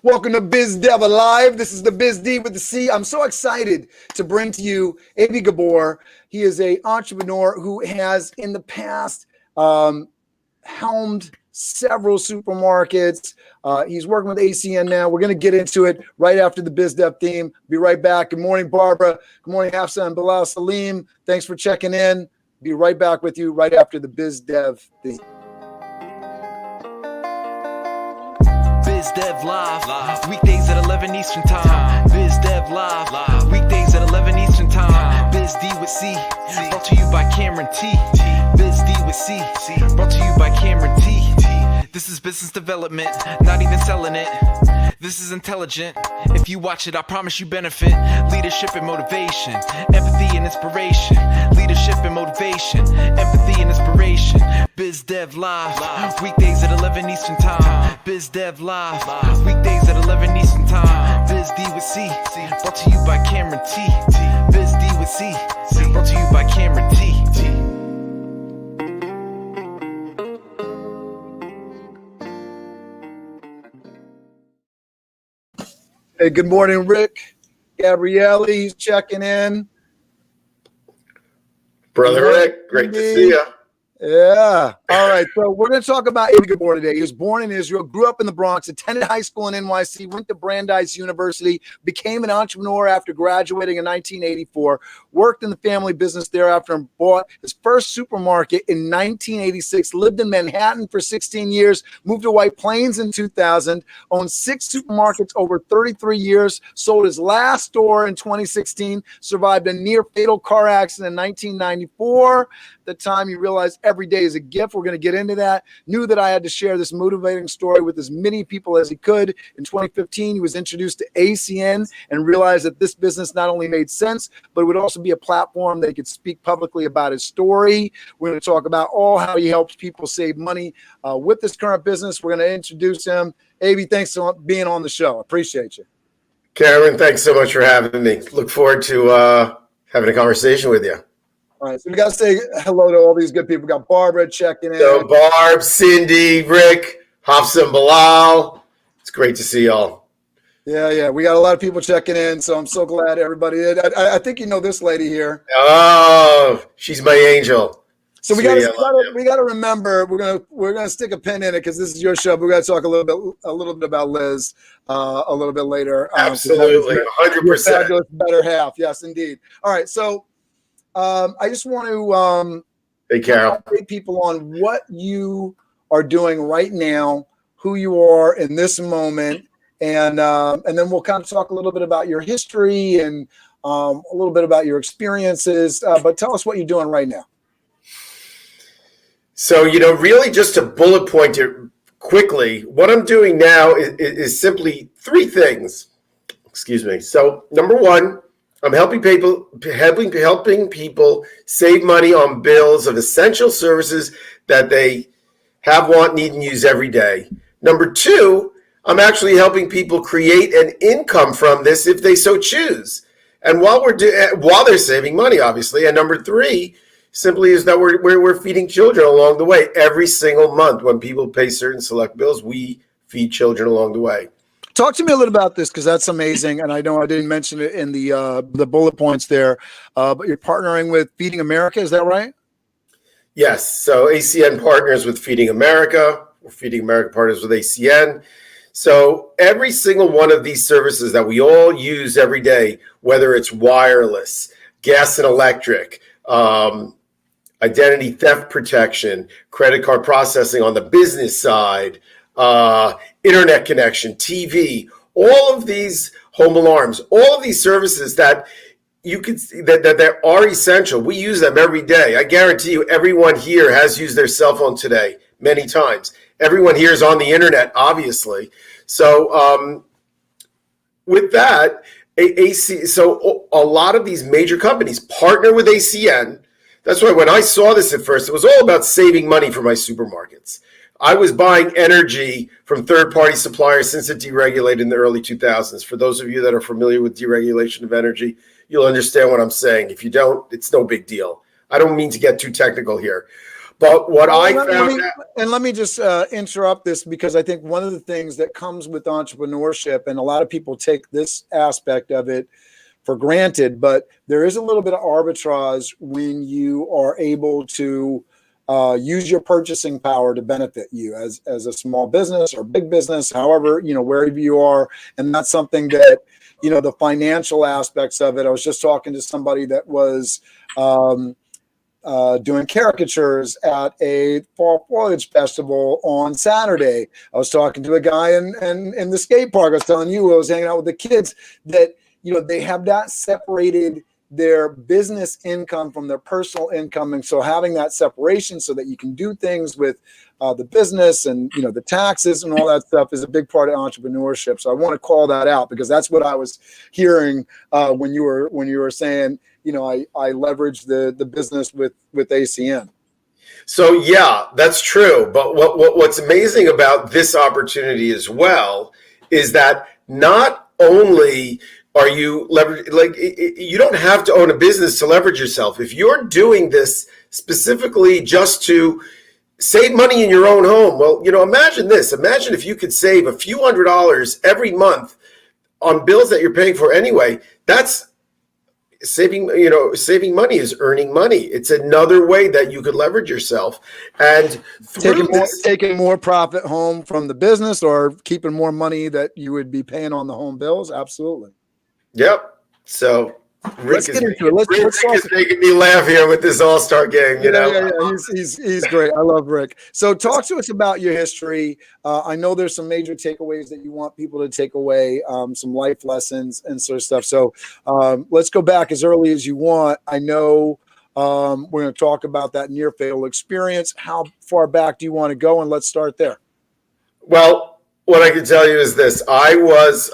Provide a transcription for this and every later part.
Welcome to Biz Dev Live. This is the Biz D with the C. I'm so excited to bring to you Abie Gabor. He is an entrepreneur who has in the past helmed several supermarkets. He's working with ACN now. We're going to get into it right after the Biz Dev theme. Be right back. Good morning, Barbara. Good morning, Hafsa and Bilal Salim. Thanks for checking in. Be right back with you right after the Biz Dev theme. Biz Dev Live, weekdays at 11 Eastern Time. Biz Dev Live, weekdays at 11 Eastern Time. Biz D with C, brought to you by Cameron T. Biz D with C, brought to you by Cameron T. This is business development, not even selling it. This is intelligent. If you watch it, I promise you benefit. Leadership and motivation, empathy and inspiration. Leadership and motivation, empathy and inspiration. Biz Dev Live, weekdays at 11 Eastern Time. Biz Dev Live, weekdays at 11 Eastern Time. Biz D with C, brought to you by Cameron T. Biz D with C, brought to you by Cameron T. Hey, good morning, Rick. Gabrielle, he's checking in. Brother Rick, great to see you. Yeah. All right. So we're going to talk about Abie Gabor today. He was born in Israel, grew up in the Bronx, attended high school in NYC, went to Brandeis University, became an entrepreneur after graduating in 1984, worked in the family business thereafter and bought his first supermarket in 1986, lived in Manhattan for 16 years, moved to White Plains in 2000, owned 6 supermarkets over 33 years, sold his last store in 2016, survived a near fatal car accident in 1994. The time you realize every day is a gift. We're going to get into that. Knew that I had to share this motivating story with as many people as he could. In 2015, he was introduced to ACN and realized that this business not only made sense, but it would also be a platform that he could speak publicly about his story. We're going to talk about how he helps people save money with this current business. We're going to introduce him. Abie, thanks for being on the show. Appreciate you. Cameron, thanks so much for having me. Look forward to having a conversation with you. All right, so we got to say hello to all these good people. We got Barbara checking in. So Barb, Cindy, Rick, Hafsa, and Bilal. It's great to see y'all. Yeah. We got a lot of people checking in, so I'm so glad everybody did. I think you know this lady here. Oh, she's my angel. So we got to remember we're gonna stick a pin in it because this is your show. But we got to talk a little bit about Liz a little bit later. Absolutely, 100%. Fabulous better half. Yes, indeed. All right, so. I just want to hey, Carol, update people on what you are doing right now, who you are in this moment, and then we'll kind of talk a little bit about your history and a little bit about your experiences. But tell us what you're doing right now. So, really just to bullet point it quickly, what I'm doing now is simply 3 things. Excuse me. So, number 1. I'm helping people save money on bills of essential services that they have, want, need, and use every day. Number 2, I'm actually helping people create an income from this if they so choose, and while they're saving money, obviously. And number 3 simply is that we're feeding children along the way. Every single month, when people pay certain select bills, we feed children along the way. Talk to me a little about this because that's amazing, and I know I didn't mention it in the bullet points there, but you're partnering with Feeding America, is that right? Yes. So ACN partners with Feeding America. We're Feeding America partners with ACN. So every single one of these services that we all use every day, whether it's wireless, gas and electric, identity theft protection, credit card processing on the business side, internet connection, TV, all of these home alarms, all of these services that you can see that are essential. We use them every day. I guarantee you everyone here has used their cell phone today many times. Everyone here is on the internet, obviously. So with that, so a lot of these major companies partner with ACN. That's why when I saw this at first, it was all about saving money for my supermarkets. I was buying energy from third-party suppliers since it deregulated in the early 2000s. For those of you that are familiar with deregulation of energy, you'll understand what I'm saying. If you don't, it's no big deal. I don't mean to get too technical here. But what Well, I let, let found me, and let me just interrupt this, because I think one of the things that comes with entrepreneurship, and a lot of people take this aspect of it for granted, but there is a little bit of arbitrage when you are able to use your purchasing power to benefit you as a small business or big business, however, wherever you are. And that's something that, the financial aspects of it. I was just talking to somebody that was doing caricatures at a fall foliage festival on Saturday. I was talking to a guy in the skate park. I was telling you, I was hanging out with the kids that, they have not separated their business income from their personal income. And so having that separation so that you can do things with the business and, the taxes and all that stuff is a big part of entrepreneurship. So I want to call that out, because that's what I was hearing when you were saying, I leverage the business with ACN. So yeah, that's true. But what's amazing about this opportunity as well is that not only are you leverage, like you don't have to own a business to leverage yourself. If you're doing this specifically just to save money in your own home, well, imagine this. Imagine if you could save a few $100s every month on bills that you're paying for anyway. That's saving money is earning money. It's another way that you could leverage yourself, and taking more profit home from the business, or keeping more money that you would be paying on the home bills. Absolutely. Yep. So Let's get into it. Rick is making me laugh here with this All-Star game. Yeah. He's great. I love Rick. So talk to us about your history. I know there's some major takeaways that you want people to take away, some life lessons and sort of stuff. So let's go back as early as you want. I know we're going to talk about that near fatal experience. How far back do you want to go? And let's start there. Well, what I can tell you is this. I was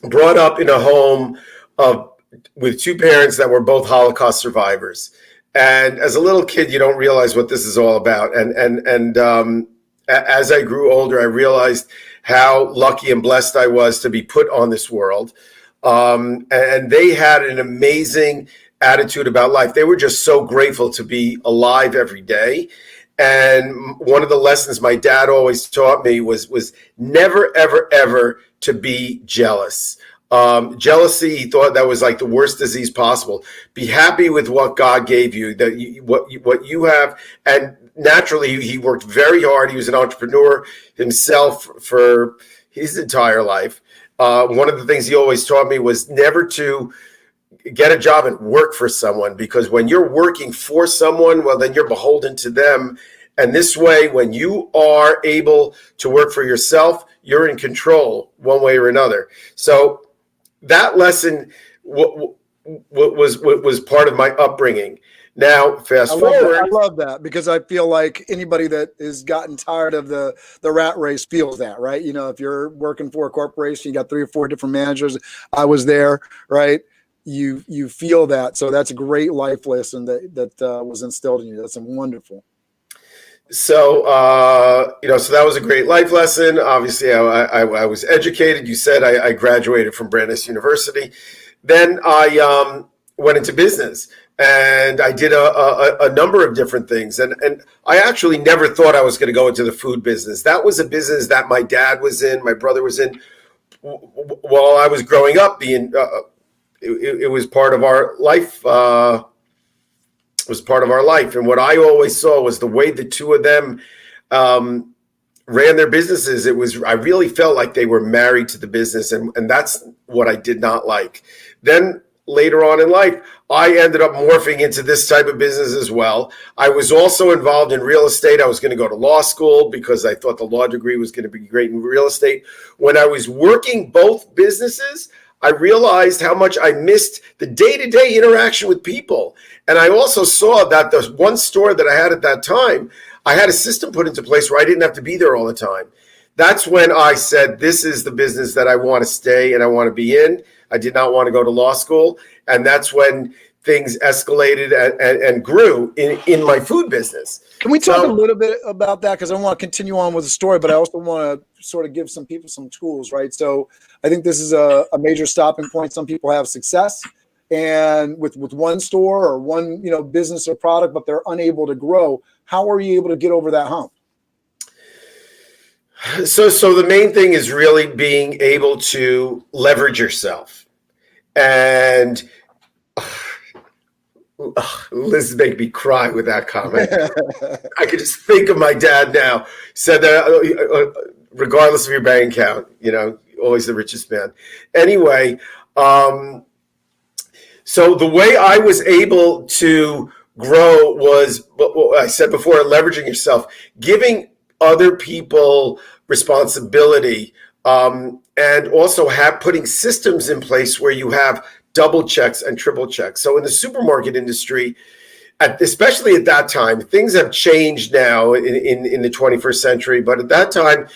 brought up in a home with two parents that were both Holocaust survivors. And as a little kid, you don't realize what this is all about. And as I grew older, I realized how lucky and blessed I was to be put on this world. And they had an amazing attitude about life. They were just so grateful to be alive every day. And one of the lessons my dad always taught me was never, ever, ever to be jealous. Jealousy, he thought that was like the worst disease possible. Be happy with what God gave you, what you have. And naturally, he worked very hard. He was an entrepreneur himself for his entire life. One of the things he always taught me was never to get a job and work for someone, because when you're working for someone, well, then you're beholden to them. And this way, when you are able to work for yourself, you're in control one way or another. So that lesson was part of my upbringing. Now, fast forward. I love that, because I feel like anybody that has gotten tired of the rat race feels that, right? If you're working for a corporation, you got 3 or 4 different managers. I was there, right? You feel that. So that's a great life lesson that was instilled in you. That's wonderful. So, so that was a great life lesson. Obviously, I was educated. You said I graduated from Brandeis University. Then I went into business, and I did a number of different things. And I actually never thought I was going to go into the food business. That was a business that my dad was in, my brother was in. While I was growing up, it was part of our life. Was part of our life. And what I always saw was the way the two of them ran their businesses. I really felt like they were married to the business. And that's what I did not like. Then later on in life, I ended up morphing into this type of business as well. I was also involved in real estate. I was going to go to law school because I thought the law degree was going to be great in real estate. When I was working both businesses, I realized how much I missed the day-to-day interaction with people. And I also saw that the one store that I had at that time, I had a system put into place where I didn't have to be there all the time. That's when I said, this is the business that I want to stay and I want to be in. I did not want to go to law school. And that's when things escalated and grew in my food business. Can we talk a little bit about that? Because I want to continue on with the story, but I also want to sort of give some people some tools, right? So I think this is a major stopping point. Some people have success and with one store or one, business or product, but they're unable to grow. How are you able to get over that hump? So the main thing is really being able to leverage yourself. And Liz made me cry with that comment. I could just think of my dad now. Said that regardless of your bank account, always the richest man. Anyway, so the way I was able to grow was what I said before, leveraging yourself, giving other people responsibility, and also putting systems in place where you have double checks and triple checks. So in the supermarket industry, especially at that time, things have changed now in the 21st century, but at that time,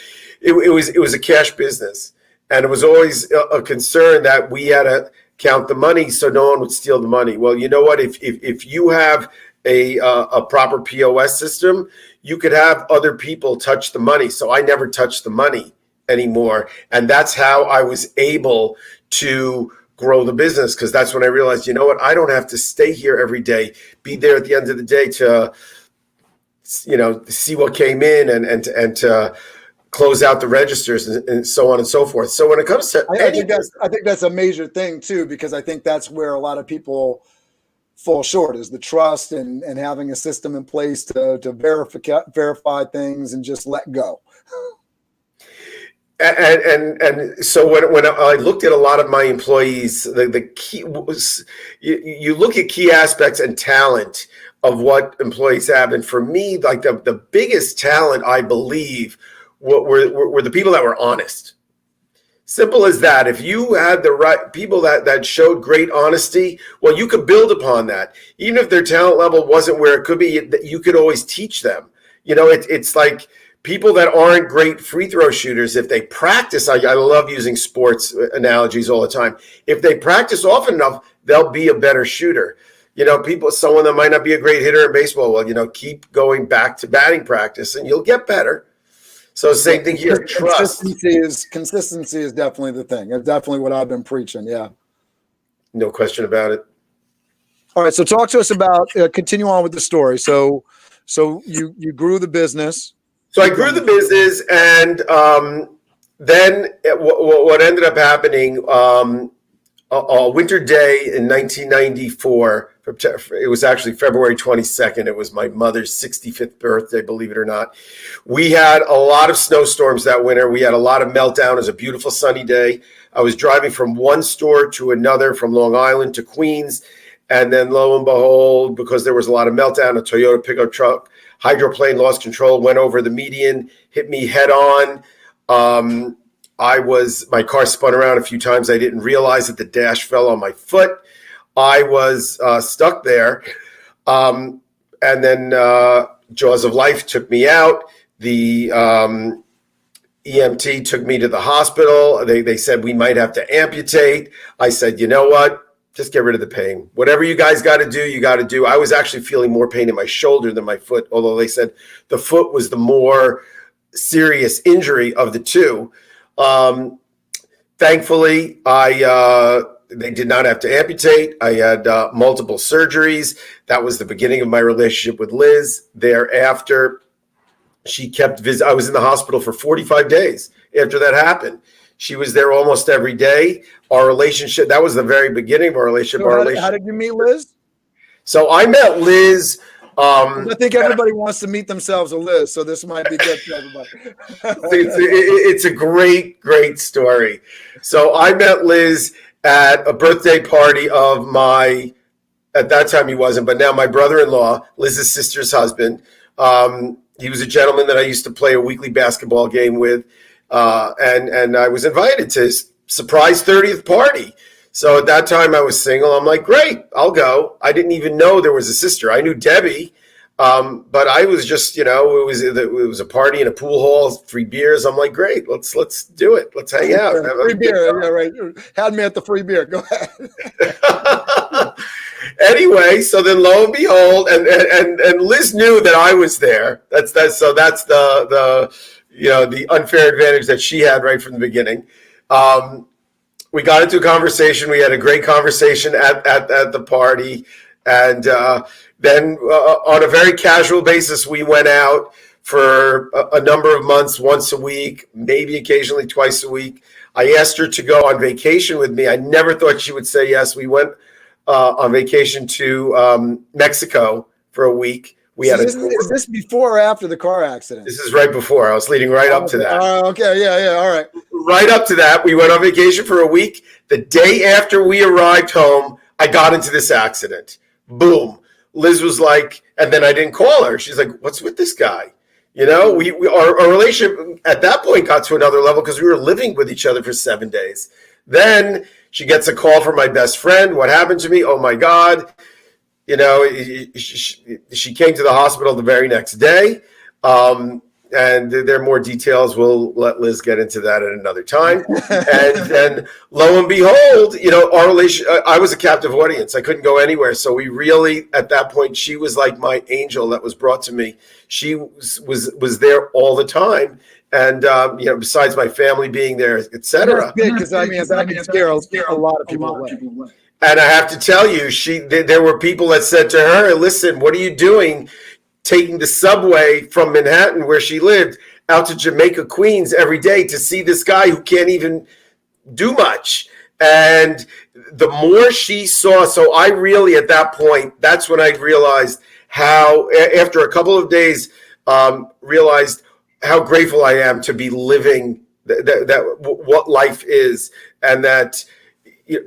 it was a cash business. And it was always a concern that we had to count the money so no one would steal the money. Well, you know what? If you have a proper POS system, you could have other people touch the money. So I never touched the money anymore. And that's how I was able to grow the business, because that's when I realized, you know what? I don't have to stay here every day, be there at the end of the day to, see what came in and to close out the registers and so on and so forth. So when it comes to I think that's a major thing too, because I think that's where a lot of people fall short, is the trust and having a system in place to verify things and just let go. And so when I looked at a lot of my employees, the key was you look at key aspects and talent of what employees have. And for me, like the biggest talent, I believe, were the people that were honest. Simple as that. If you had the right people that showed great honesty, well, you could build upon that. Even if their talent level wasn't where it could be, you could always teach them. It's like people that aren't great free throw shooters, if they practice, I love using sports analogies all the time. If they practice often enough, they'll be a better shooter. Someone that might not be a great hitter in baseball, well, keep going back to batting practice and you'll get better. So same thing here, trust. Consistency is definitely the thing. It's definitely what I've been preaching, yeah. No question about it. All right, so talk to us about, continue on with the story. So you grew the business. So I grew the business, and then what ended up happening, a winter day in 1994, it was actually February 22nd. It was my mother's 65th birthday, believe it or not. We had a lot of snowstorms that winter. We had a lot of meltdown. It was a beautiful sunny day. I was driving from one store to another, from Long Island to Queens. And then lo and behold, because there was a lot of meltdown, a Toyota pickup truck hydroplane lost control, went over the median, hit me head on. My car spun around a few times. I didn't realize that the dash fell on my foot. I was stuck there. And then Jaws of Life took me out. The EMT took me to the hospital. They said we might have to amputate. I said, you know what? Just get rid of the pain. Whatever you guys got to do, you got to do. I was actually feeling more pain in my shoulder than my foot, although they said the foot was the more serious injury of the two. Thankfully, they did not have to amputate. I had multiple surgeries. That was the beginning of my relationship with Liz. Thereafter, she kept I was in the hospital for 45 days after that happened. She was there almost every day. Our relationship, that was the very beginning of our relationship. So how did you meet Liz? So I met Liz. I think everybody wants to meet themselves with Liz, so this might be good for everybody. It's a great, great story. So I met Liz at a birthday party of at that time he wasn't, but now my brother-in-law, Liz's sister's husband. He was a gentleman that I used to play a weekly basketball game with. And I was invited to his surprise 30th party. So at that time I was single. I'm like, great, I'll go. I didn't even know there was a sister. I knew Debbie, but I was just, it was a party in a pool hall, 3 beers. I'm like, great, let's do it. Let's hang out. Free beer, yeah, right. Had me at the free beer. Go ahead. Anyway, so then lo and behold, and Liz knew that I was there. That's the unfair advantage that she had right from the beginning. we got into a conversation. We had a great conversation at the party. And then on a very casual basis, we went out for a number of months, once a week, maybe occasionally twice a week. I asked her to go on vacation with me. I never thought she would say yes. We went on vacation to Mexico for a week. Is this before or after the car accident? This is right before. I was leading right up to that. Okay, yeah, all right. Right up to that, we went on vacation for a week. The day after we arrived home, I got into this accident. Boom. Liz was like, and then I didn't call her. She's like, what's with this guy? You know, our relationship at that point got to another level because we were living with each other for 7 days. Then she gets a call from my best friend. What happened to me? Oh, my God. You know, she came to the hospital the very next day. And there are more details. We'll let Liz get into that at another time. And then lo and behold, you know, our relation, I was a captive audience. I couldn't go anywhere. So we really, at that point, she was like my angel that was brought to me. She was there all the time. And, you know, besides my family being there, et cetera. Because I mean, that can scare a lot of people away. And I have to tell you, there were people that said to her, listen, what are you doing taking the subway from Manhattan, where she lived, out to Jamaica, Queens every day to see this guy who can't even do much? And the more she saw, so I really, at that point, that's when I realized how, after a couple of days, realized how grateful I am to be living that what life is, and that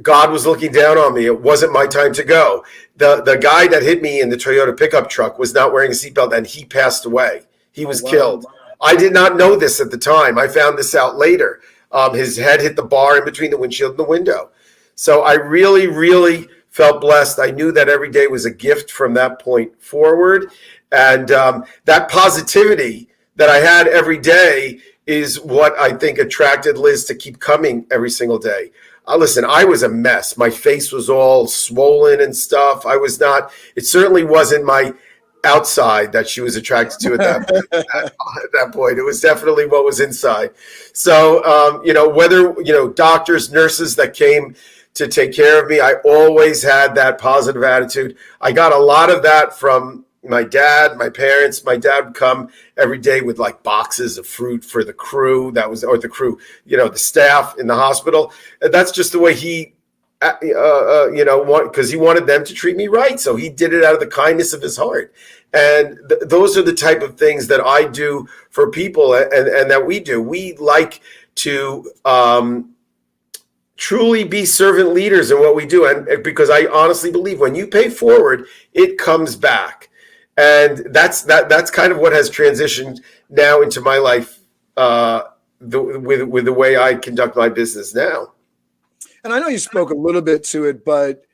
God was looking down on me. It wasn't my time to go. The guy that hit me in the Toyota pickup truck was not wearing a seatbelt, and he passed away. He was killed. I did not know this at the time. I found this out later. His head hit the bar in between the windshield and the window. So I really, really felt blessed. I knew that every day was a gift from that point forward. And that positivity that I had every day is what I think attracted Liz to keep coming every single day. Listen, I was a mess. My face was all swollen and stuff. It certainly wasn't my outside that she was attracted to at that point. It was definitely what was inside. So, you know, whether, you know, doctors, nurses that came to take care of me, I always had that positive attitude. I got a lot of that from my dad, my parents. My dad would come every day with like boxes of fruit for the crew. You know, the staff in the hospital. And that's just the way he, you know, because he wanted them to treat me right. So he did it out of the kindness of his heart. And those are the type of things that I do for people, and that we do. We like to truly be servant leaders in what we do. And because I honestly believe when you pay forward, it comes back. And that's kind of what has transitioned now into my life with the way I conduct my business now. And I know you spoke a little bit to it, but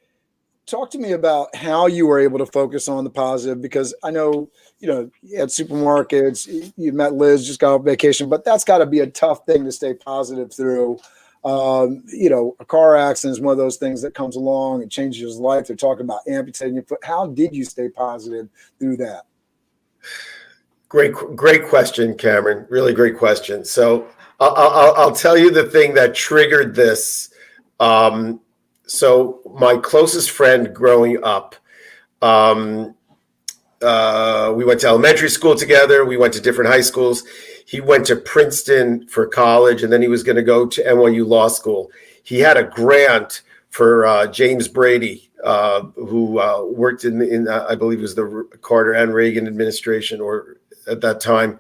talk to me about how you were able to focus on the positive, because I know, you know, you had supermarkets, you met Liz, just got off vacation, but that's got to be a tough thing to stay positive through. You know, a car accident is one of those things that comes along and changes your life. They're talking about amputating your foot. How did you stay positive through that? Great question, Cameron. Really great question. So I'll tell you the thing that triggered this. So my closest friend growing up, we went to elementary school together. We went to different high schools. He went to Princeton for college, and then he was going to go to NYU Law School. He had a grant for James Brady, who worked in I believe it was the Carter and Reagan administration, or at that time.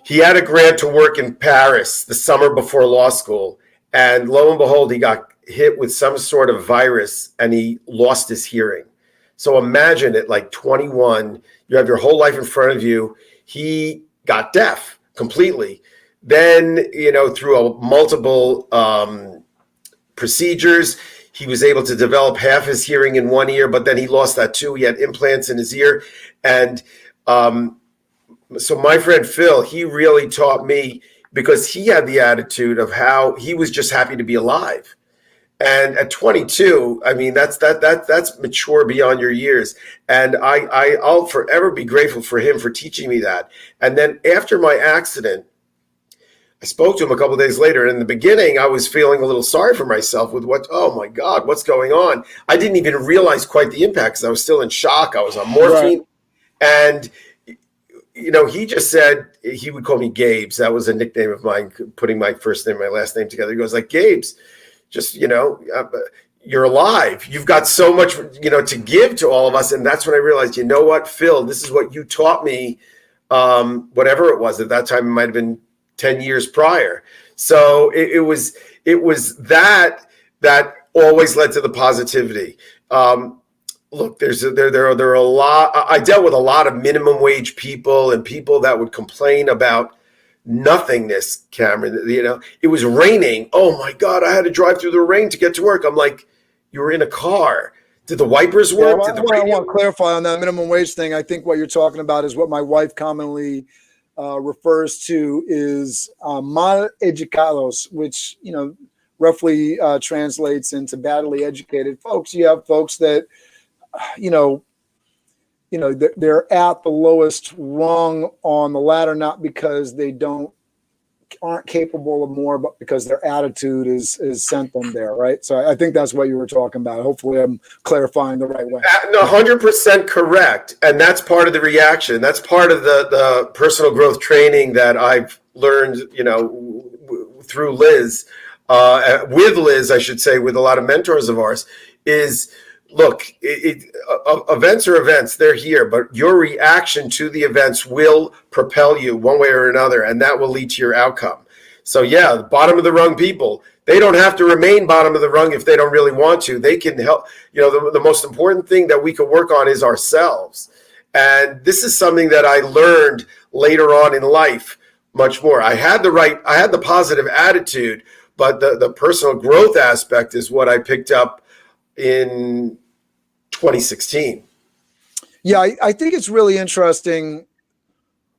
He had a grant to work in Paris the summer before law school. And lo and behold, he got hit with some sort of virus and he lost his hearing. So imagine at like 21, you have your whole life in front of you. He got deaf completely. Then, you know, through multiple procedures, he was able to develop half his hearing in one ear, but then he lost that too. He had implants in his ear. And so my friend Phil, he really taught me, because he had the attitude of how he was just happy to be alive. And at 22, I mean, that's mature beyond your years. And I'll forever be grateful for him for teaching me that. And then after my accident, I spoke to him a couple of days later. And in the beginning, I was feeling a little sorry for myself with oh my God, what's going on? I didn't even realize quite the impact because I was still in shock. I was on morphine. Right. And, he just said, he would call me Gabes. That was a nickname of mine, putting my first name and my last name together. He goes like, Gabes, just, you're alive. You've got so much, to give to all of us. And that's when I realized, you know what, Phil, this is what you taught me, whatever it was. At that time, it might have been 10 years prior. So it was that always led to the positivity. Look, there are a lot. I dealt with a lot of minimum wage people and people that would complain about nothingness, Cameron. It was raining. Oh my God, I had to drive through the rain to get to work. I'm like, you were in a car. Did the wipers work? I want to clarify on that minimum wage thing. I think what you're talking about is what my wife commonly refers to is mal educados, which roughly translates into badly educated folks. You have folks that they're at the lowest rung on the ladder, not because they aren't capable of more, but because their attitude is sent them there, right? So I think that's what you were talking about. Hopefully I'm clarifying the right way. 100% correct. And that's part of the reaction. That's part of the personal growth training that I've learned, through Liz, with Liz, I should say, with a lot of mentors of ours, is look, events are events. They're here, but your reaction to the events will propel you one way or another, and that will lead to your outcome. So yeah, the bottom of the rung people, they don't have to remain bottom of the rung if they don't really want to. They can help. The most important thing that we can work on is ourselves. And this is something that I learned later on in life much more. I had the positive attitude, but the personal growth aspect is what I picked up in 2016. Yeah, I think it's really interesting,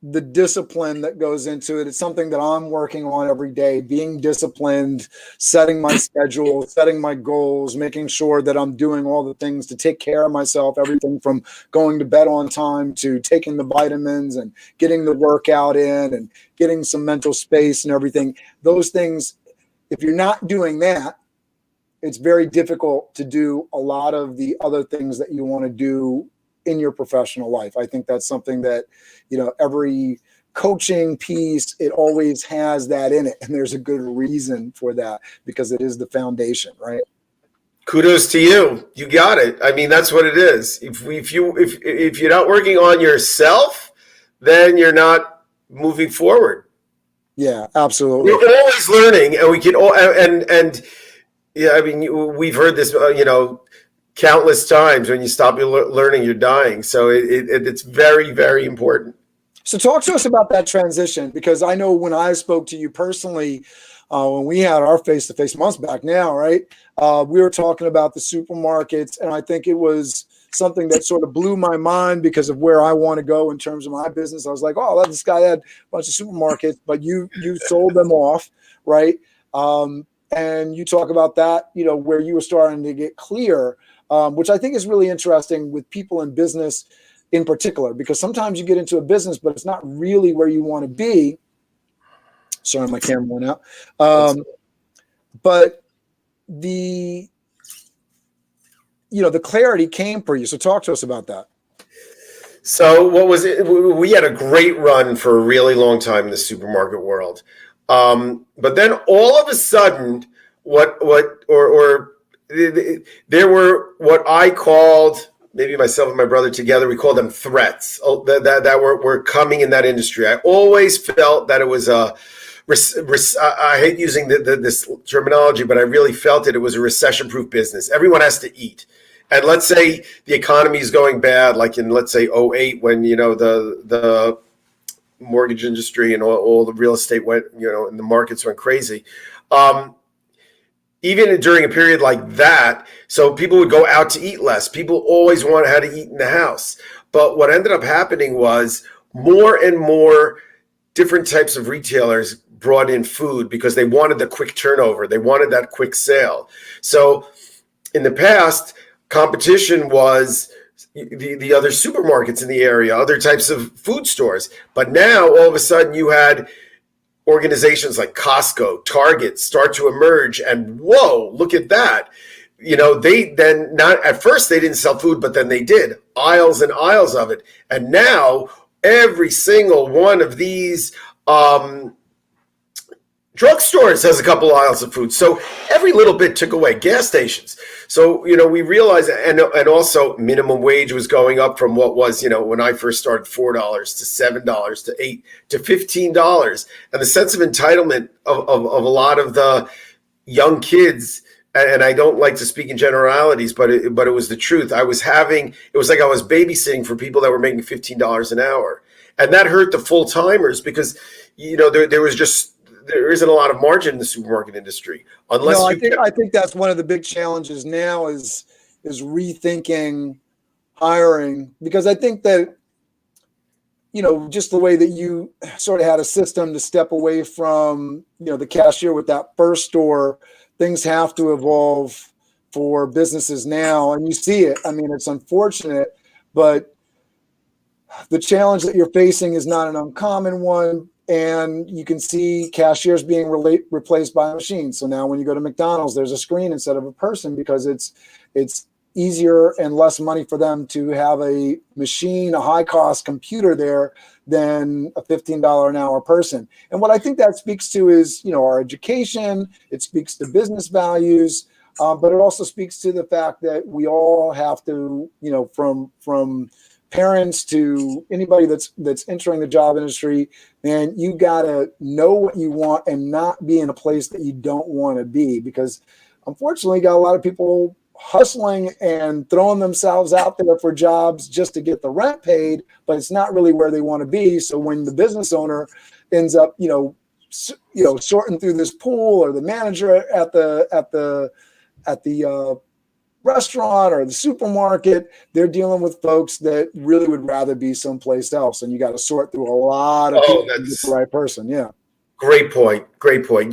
the discipline that goes into it. It's something that I'm working on every day, being disciplined, setting my schedule, setting my goals, making sure that I'm doing all the things to take care of myself, everything from going to bed on time to taking the vitamins and getting the workout in and getting some mental space and everything. Those things, if you're not doing that, it's very difficult to do a lot of the other things that you want to do in your professional life. I think that's something that, every coaching piece, it always has that in it. And there's a good reason for that because it is the foundation, right? Kudos to you. You got it. I mean, that's what it is. If you're not working on yourself, then you're not moving forward. Yeah, absolutely. We're always learning, and we can all, and yeah, I mean, we've heard this, countless times. When you stop learning, you're dying. So it's very, very important. So talk to us about that transition, because I know when I spoke to you personally, when we had our face-to-face months back now, right? We were talking about the supermarkets, and I think it was something that sort of blew my mind because of where I want to go in terms of my business. I was like, oh, this guy had a bunch of supermarkets, but you sold them off, right? And you talk about that, where you were starting to get clear, which I think is really interesting with people in business in particular, because sometimes you get into a business, but it's not really where you want to be. Sorry, my camera went out. But the clarity came for you. So talk to us about that. So what was it? We had a great run for a really long time in the supermarket world. But then all of a sudden, there were what I called, maybe myself and my brother together, we called them threats that were coming in that industry. I always felt that it was I hate using this terminology, but I really felt it. It was a recession-proof business. Everyone has to eat. And let's say the economy is going bad, like in, let's say, 2008, when, the mortgage industry and all the real estate went, and the markets went crazy. Even during a period like that, so people would go out to eat less. People always had to eat in the house. But what ended up happening was more and more different types of retailers brought in food because they wanted the quick turnover. They wanted that quick sale. So in the past, competition was the other supermarkets in the area, other types of food stores. But now all of a sudden you had organizations like Costco, Target start to emerge, and whoa, look at that. They then, not at first they didn't sell food, but then they did, aisles and aisles of it. And now every single one of these drugstores has a couple aisles of food. So every little bit took away. Gas stations. So, we realized, and also minimum wage was going up from what was, when I first started, $4 to $7 to $8 to $15. And the sense of entitlement of a lot of the young kids, and I don't like to speak in generalities, but it was the truth. It was like I was babysitting for people that were making $15 an hour. And that hurt the full timers because, there isn't a lot of margin in the supermarket industry unless I think that's one of the big challenges now is rethinking hiring, because I think that, just the way that you sort of had a system to step away from, the cashier with that first store, things have to evolve for businesses now. And you see it. I mean, it's unfortunate, but the challenge that you're facing is not an uncommon one. And you can see cashiers being replaced by machines. So now when you go to McDonald's, there's a screen instead of a person because it's easier and less money for them to have a machine, a high-cost computer there than a $15 an hour person. And what I think that speaks to is, our education. It speaks to business values, but it also speaks to the fact that we all have to, from parents to anybody that's entering the job industry, man, you gotta know what you want and not be in a place that you don't want to be, because unfortunately, you got a lot of people hustling and throwing themselves out there for jobs just to get the rent paid, but it's not really where they want to be. So when the business owner ends up, sorting through this pool, or the manager at the restaurant or the supermarket, they're dealing with folks that really would rather be someplace else, and you got to sort through a lot of people to get the right person. Yeah, great point.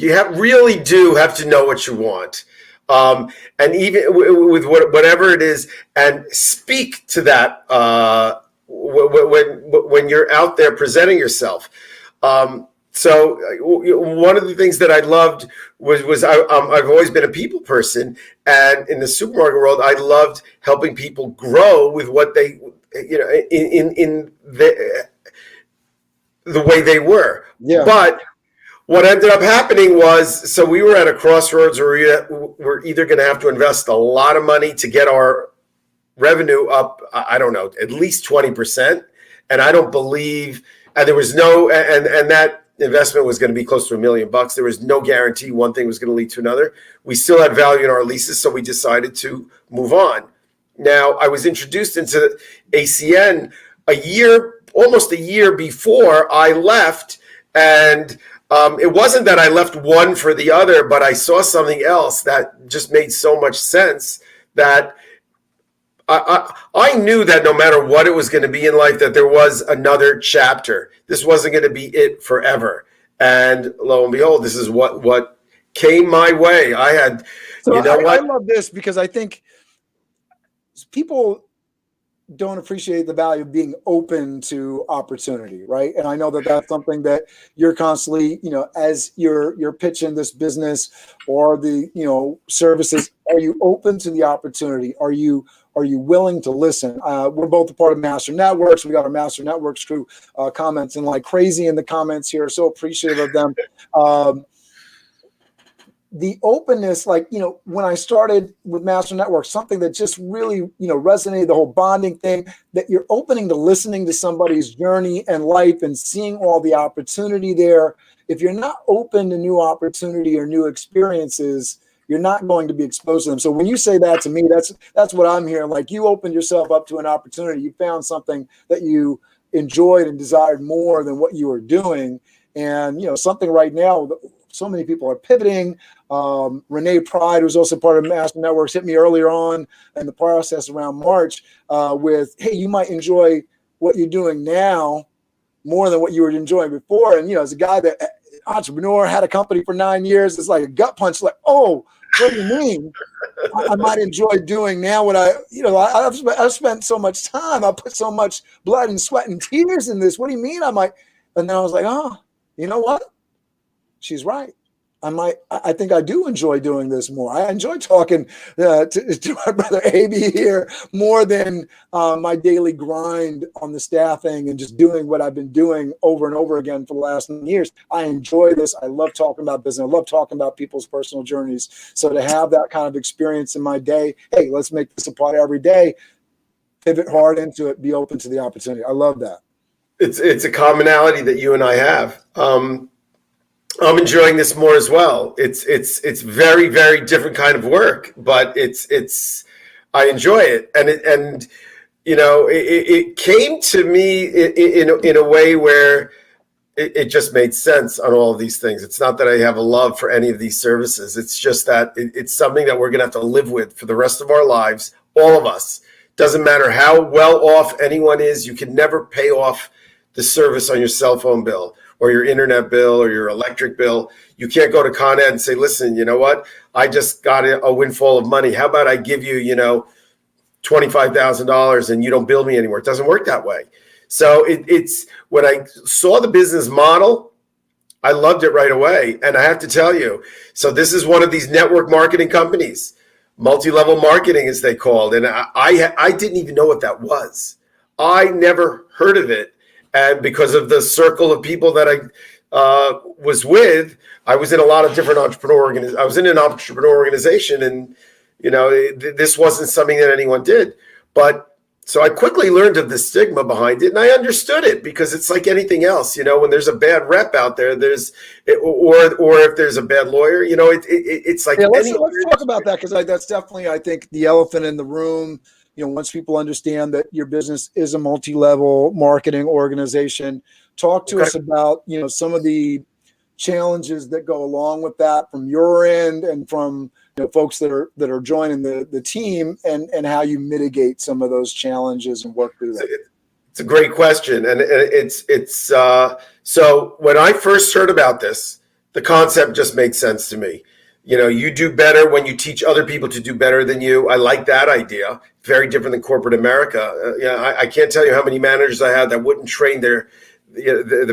You really do have to know what you want, and even with whatever it is, and speak to that when you're out there presenting yourself. So one of the things that I loved was I've always been a people person, and in the supermarket world, I loved helping people grow with what they, in the way they were. Yeah. But what ended up happening was, so we were at a crossroads where we're either going to have to invest a lot of money to get our revenue up, I don't know, at least 20%, and I don't believe, and there was no, and that investment was going to be close to $1 million. There was no guarantee one thing was going to lead to another. We still had value in our leases, so we decided to move on. Now, I was introduced into ACN almost a year before I left, and it wasn't that I left one for the other, but I saw something else that just made so much sense that I knew that no matter what it was going to be in life, that there was another chapter. This wasn't going to be it forever. And lo and behold, this is what came my way. I love this because I think people don't appreciate the value of being open to opportunity, right? And I know that that's something that you're constantly, as you're pitching this business or the, services, are you open to the opportunity? Are you willing to listen? We're both a part of Master Networks. We got our Master Networks crew commenting like crazy in the comments here. So appreciative of them. The openness, when I started with Master Networks, something that just really, resonated, the whole bonding thing, that you're opening to listening to somebody's journey and life and seeing all the opportunity there. If you're not open to new opportunity or new experiences, you're not going to be exposed to them. So when you say that to me, that's what I'm hearing. Like, you opened yourself up to an opportunity. You found something that you enjoyed and desired more than what you were doing. And, something right now, so many people are pivoting. Renee Pride, who's also part of Master Networks, hit me earlier on in the process around March with, hey, you might enjoy what you're doing now more than what you were enjoying before. And, as a guy that entrepreneur, had a company for 9 years, it's like a gut punch, like, oh, what do you mean? I might enjoy doing now what I've spent so much time. I put so much blood and sweat and tears in this. What do you mean I might? And then I was like, oh, you know what? she's right. I think I do enjoy doing this more. I enjoy talking to my brother Abie here more than my daily grind on the staffing and just doing what I've been doing over and over again for the last 9 years. I enjoy this. I love talking about business. I love talking about people's personal journeys. So to have that kind of experience in my day, hey, let's make this apply every day. Pivot hard into it. Be open to the opportunity. I love that. It's a commonality that you and I have. I'm enjoying this more as well. It's very, very different kind of work, but I enjoy it. And it came to me in a way where it just made sense on all of these things. It's not that I have a love for any of these services. It's just that it's something that we're going to have to live with for the rest of our lives. All of us. Doesn't matter how well off anyone is. You can never pay off the service on your cell phone bill or your internet bill or your electric bill. You can't go to Con Ed and say, listen, you know what? I just got a windfall of money. How about I give you, $25,000 and you don't bill me anymore? It doesn't work that way. So it's when I saw the business model, I loved it right away. And I have to tell you, so this is one of these network marketing companies, multi-level marketing as they called. And I didn't even know what that was. I never heard of it. And because of the circle of people that I was with, I was in a lot of different I was in an entrepreneur organization, and this wasn't something that anyone did. But so I quickly learned of the stigma behind it, and I understood it because it's like anything else. When there's a bad rep out there, or if there's a bad lawyer, it's like. Yeah, let's talk about that because that's definitely, I think, the elephant in the room. Once people understand that your business is a multi-level marketing organization, talk to us about, some of the challenges that go along with that from your end and from folks that are joining the team and how you mitigate some of those challenges and work through that. It's a great question. And it's so when I first heard about this, the concept just made sense to me. You do better when you teach other people to do better than you. I like that idea. Very different than corporate America. I can't tell you how many managers I had that wouldn't train the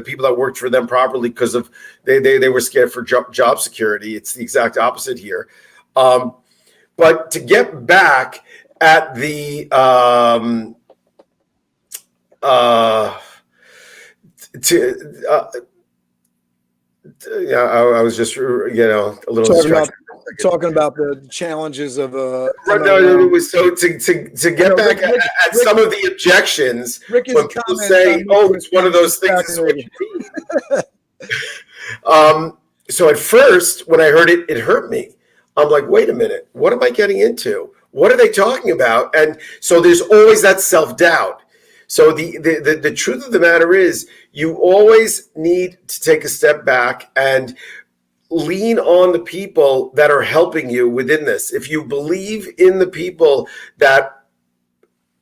people that worked for them properly because of they were scared for job security. It's the exact opposite here. But to get back at the I was just a little distracted. Talking about the challenges of so to get back at some of the objections when people say, it's one of those things. This is what you mean. So at first, when I heard it, it hurt me. I'm like, wait a minute, what am I getting into? What are they talking about? And so there's always that self-doubt. So the truth of the matter is you always need to take a step back and lean on the people that are helping you within this. If you believe in the people that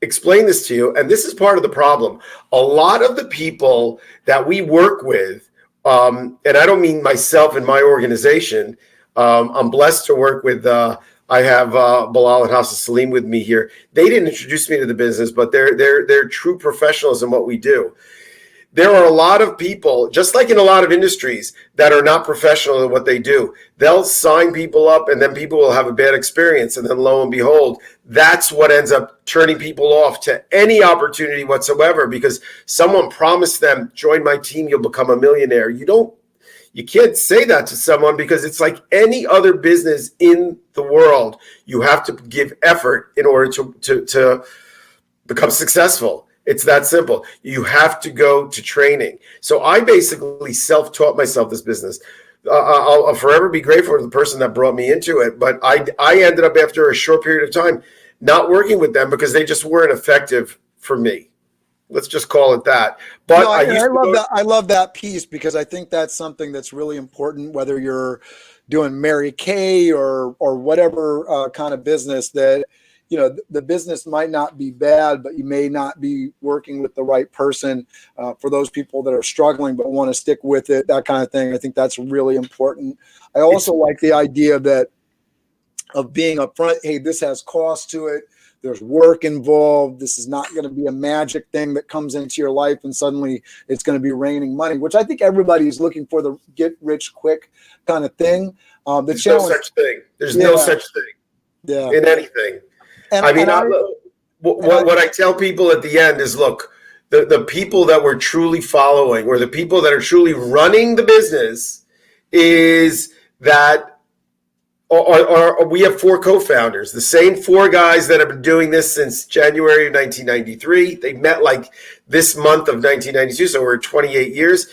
explain this to you, and this is part of the problem, a lot of the people that we work with, and I don't mean myself and my organization, I'm blessed to work with I have Bilal and Hafsa Salim with me here. They didn't introduce me to the business, but they're true professionals in what we do. There are a lot of people, just like in a lot of industries, that are not professional in what they do. They'll sign people up, and then people will have a bad experience, and then lo and behold, that's what ends up turning people off to any opportunity whatsoever because someone promised them, join my team, you'll become a millionaire. You can't say that to someone because it's like any other business in the world. You have to give effort in order to become successful. It's that simple. You have to go to training. So I basically self-taught myself this business. I'll forever be grateful to the person that brought me into it. But I ended up after a short period of time not working with them because they just weren't effective for me. Let's just call it that. But I love that piece because I think that's something that's really important, whether you're doing Mary Kay or whatever kind of business that, the business might not be bad, but you may not be working with the right person for those people that are struggling but want to stick with it, that kind of thing. I think that's really important. I also like the idea of being upfront. Hey, this has cost to it. There's work involved. This is not going to be a magic thing that comes into your life and suddenly it's going to be raining money, which I think everybody is looking for, the get rich quick kind of thing. There's no such thing. There's no such thing in anything. What I tell people at the end is, look, the people that we're truly following, or the people that are truly running the business, is that we have 4 co-founders, the same 4 guys that have been doing this since January of 1993. They met like this month of 1992, so we're 28 years.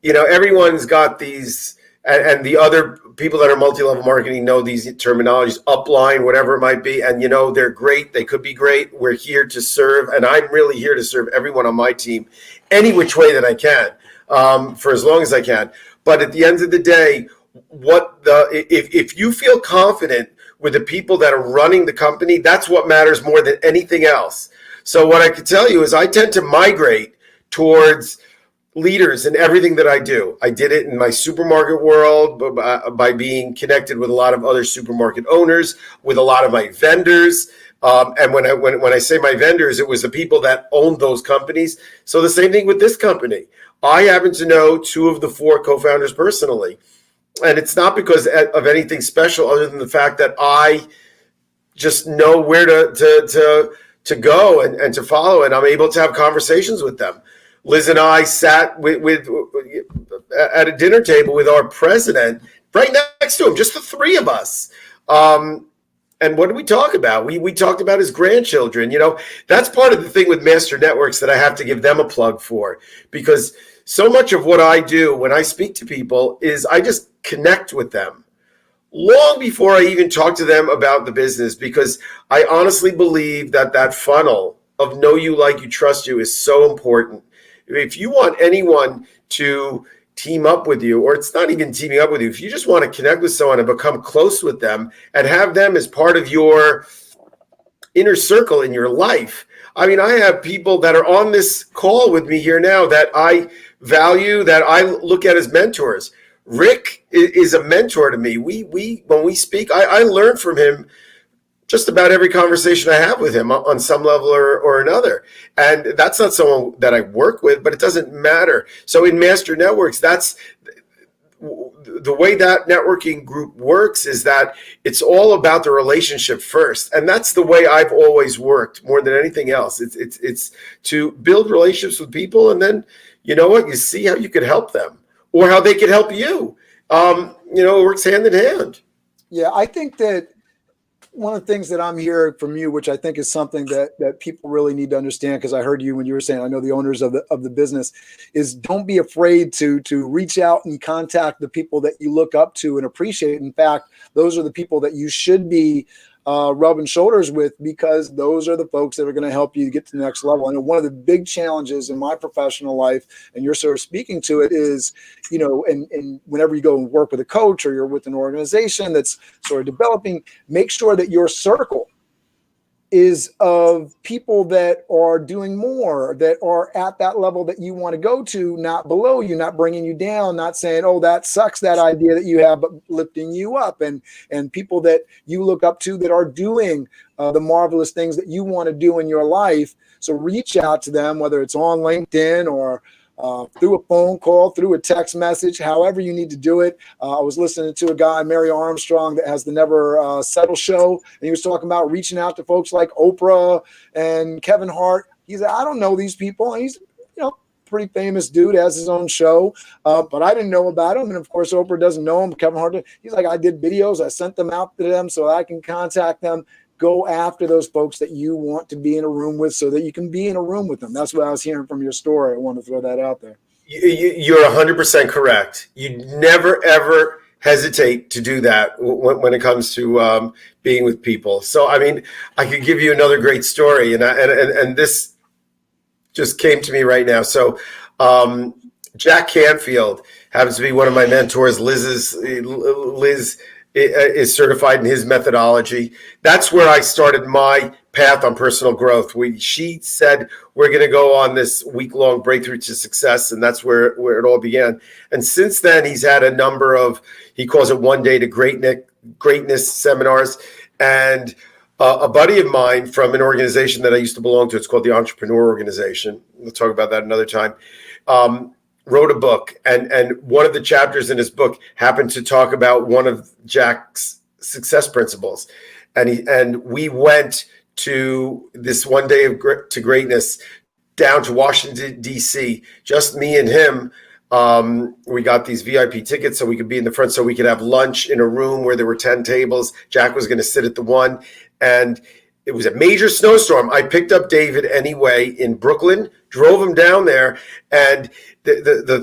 You know, everyone's got these, and the other people that are multi-level marketing know these terminologies, upline, whatever it might be. And, you know, they're great. They could be great. We're here to serve. And I'm really here to serve everyone on my team any which way that I can, for as long as I can. But at the end of the day, if you feel confident with the people that are running the company, that's what matters more than anything else. So what I can tell you is I tend to migrate towards leaders in everything that I do. I did it in my supermarket world by being connected with a lot of other supermarket owners, with a lot of my vendors. And when I say my vendors, it was the people that owned those companies. So the same thing with this company. I happen to know 2 of the 4 co-founders personally. And it's not because of anything special other than the fact that I just know where to go and to follow. And I'm able to have conversations with them. Liz and I sat at a dinner table with our president right next to him, just the 3 of us. And what did we talk about? We talked about his grandchildren. You know, that's part of the thing with Master Networks that I have to give them a plug for, because so much of what I do when I speak to people is I just connect with them long before I even talk to them about the business, because I honestly believe that funnel of know you, like you, trust you is so important. If you want anyone to team up with you, or it's not even teaming up with you, if you just want to connect with someone and become close with them and have them as part of your inner circle in your life. I mean, I have people that are on this call with me here now that I value, that I look at as mentors. Rick is a mentor to me. When we speak, I learn from him just about every conversation I have with him on some level or another. And that's not someone that I work with, but it doesn't matter. So in Master Networks, that's the way that networking group works, is that it's all about the relationship first. And that's the way I've always worked more than anything else. It's to build relationships with people, and then, you know what, you see how you could help them or how they could help you. You know, it works hand in hand. Yeah, I think that one of the things that I'm hearing from you, which I think is something that people really need to understand, because I heard you when you were saying, I know the owners of the business, is don't be afraid to reach out and contact the people that you look up to and appreciate. In fact, those are the people that you should be rubbing shoulders with, because those are the folks that are going to help you get to the next level. And one of the big challenges in my professional life, and you're sort of speaking to it, is, you know, and whenever you go and work with a coach or you're with an organization that's sort of developing, make sure that your circle is of people that are doing more, that are at that level that you want to go to, not below you, not bringing you down, not saying, oh, that sucks, that idea that you have, but lifting you up, and people that you look up to that are doing the marvelous things that you want to do in your life. So reach out to them, whether it's on LinkedIn or through a phone call, through a text message, however you need to do it. I was listening to a guy, Mary Armstrong, that has the Never Settle show, and he was talking about reaching out to folks like Oprah and Kevin Hart. He said, I don't know these people. And he's, you know, pretty famous dude, has his own show, but I didn't know about him. And of course, Oprah doesn't know him. Kevin Hart, he's like, I did videos. I sent them out to them so I can contact them. Go after those folks that you want to be in a room with, so that you can be in a room with them. That's what I was hearing from your story. I want to throw that out there. You're 100% correct. You never, ever hesitate to do that when it comes to being with people. So, I mean, I could give you another great story, and this just came to me right now. So, Jack Canfield happens to be one of my mentors. Liz is certified in his methodology. That's where I started my path on personal growth. She said, we're going to go on this week-long breakthrough to success. And that's where it all began. And since then, he's had a number of, he calls it 1 day to greatness seminars. And a buddy of mine from an organization that I used to belong to, it's called the Entrepreneur Organization. We'll talk about that another time. Wrote a book, and one of the chapters in his book happened to talk about one of Jack's success principles. And we went to this one day to greatness down to Washington, D.C., just me and him. We got these VIP tickets so we could be in the front, so we could have lunch in a room where there were 10 tables. Jack was going to sit at the one, and it was a major snowstorm. I picked up David anyway in Brooklyn, drove him down there, and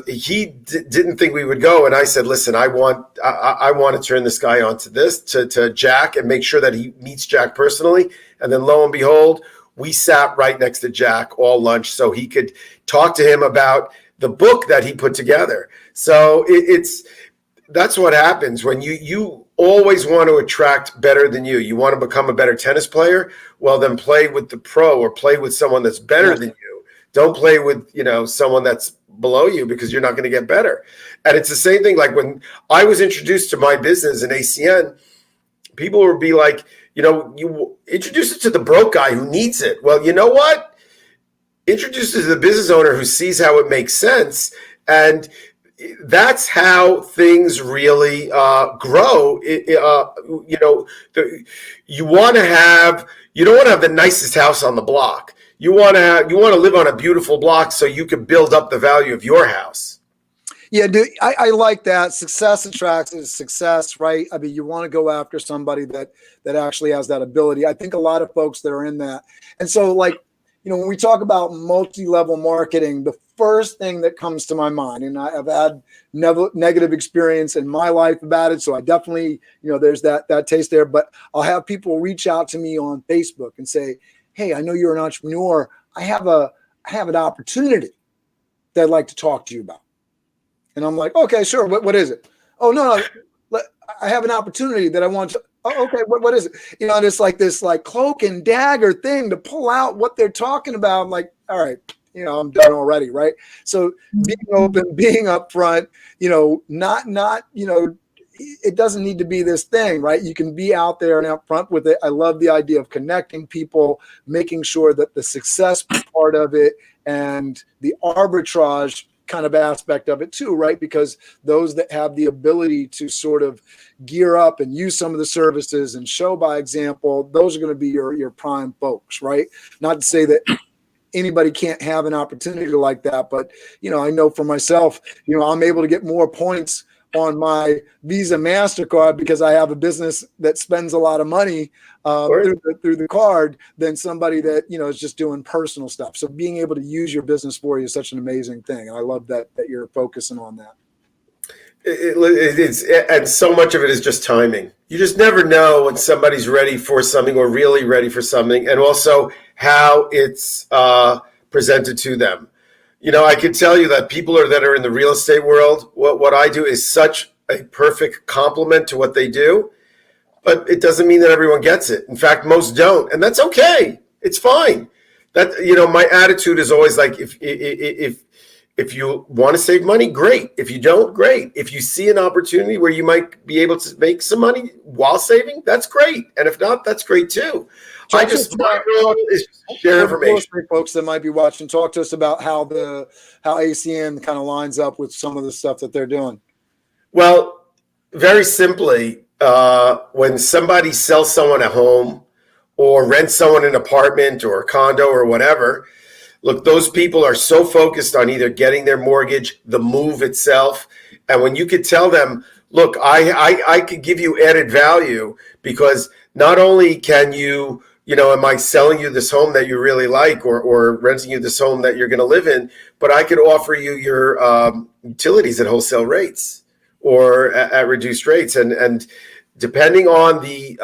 he didn't think we would go. And I said, listen, I want to turn this guy onto this, to Jack, and make sure that he meets Jack personally. And then lo and behold, we sat right next to Jack all lunch so he could talk to him about the book that he put together. So that's what happens when you always want to attract better than you. You want to become a better tennis player? Well, then play with the pro or play with someone that's better than you. Don't play with, someone that's below you, because you're not going to get better. And it's the same thing. Like when I was introduced to my business in ACN, people would be like, you introduce it to the broke guy who needs it. Well, you know what? Introduce it to the business owner who sees how it makes sense. And that's how things really grow. You don't want to have the nicest house on the block. You want to live on a beautiful block so you can build up the value of your house. Yeah, dude, I like that. Success attracts success, right? I mean, you want to go after somebody that actually has that ability. I think a lot of folks that are in that. And so, when we talk about multi-level marketing, the first thing that comes to my mind, and I've had negative experience in my life about it, so I definitely, there's that taste there. But I'll have people reach out to me on Facebook and say, hey, I know you're an entrepreneur. I have an opportunity that I'd like to talk to you about. And I'm like, okay, sure. What is it? Oh, no, I have an opportunity that I want to. Oh, okay. What is it? And it's like this cloak and dagger thing to pull out what they're talking about. I'm like, all right, I'm done already. Right. So being open, being upfront, not, it doesn't need to be this thing, right? You can be out there and upfront with it. I love the idea of connecting people, making sure that the success part of it and the arbitrage kind of aspect of it too, right? Because those that have the ability to sort of gear up and use some of the services and show by example, those are going to be your prime folks, right? Not to say that anybody can't have an opportunity like that, but I know for myself, I'm able to get more points on my Visa MasterCard because I have a business that spends a lot of money through the card than somebody that is just doing personal stuff. So being able to use your business for you is such an amazing thing. And I love that you're focusing on that. And so much of it is just timing. You just never know when somebody's ready for something or really ready for something, and also how it's presented to them. I could tell you that people that are in the real estate world, what I do is such a perfect complement to what they do, but it doesn't mean that everyone gets it. In fact, most don't, and that's okay. It's fine. That my attitude is always like, if you want to save money, great. If you don't, great. If you see an opportunity where you might be able to make some money while saving, that's great. And if not, that's great too. My role is share information. Folks that might be watching, talk to us about how ACN kind of lines up with some of the stuff that they're doing. Well, very simply, when somebody sells someone a home or rents someone an apartment or a condo or whatever, look, those people are so focused on either getting their mortgage, the move itself. And when you could tell them, look, I could give you added value, because not only can you, am I selling you this home that you really like, or renting you this home that you're going to live in, but I could offer you your utilities at wholesale rates or at reduced rates. And depending on the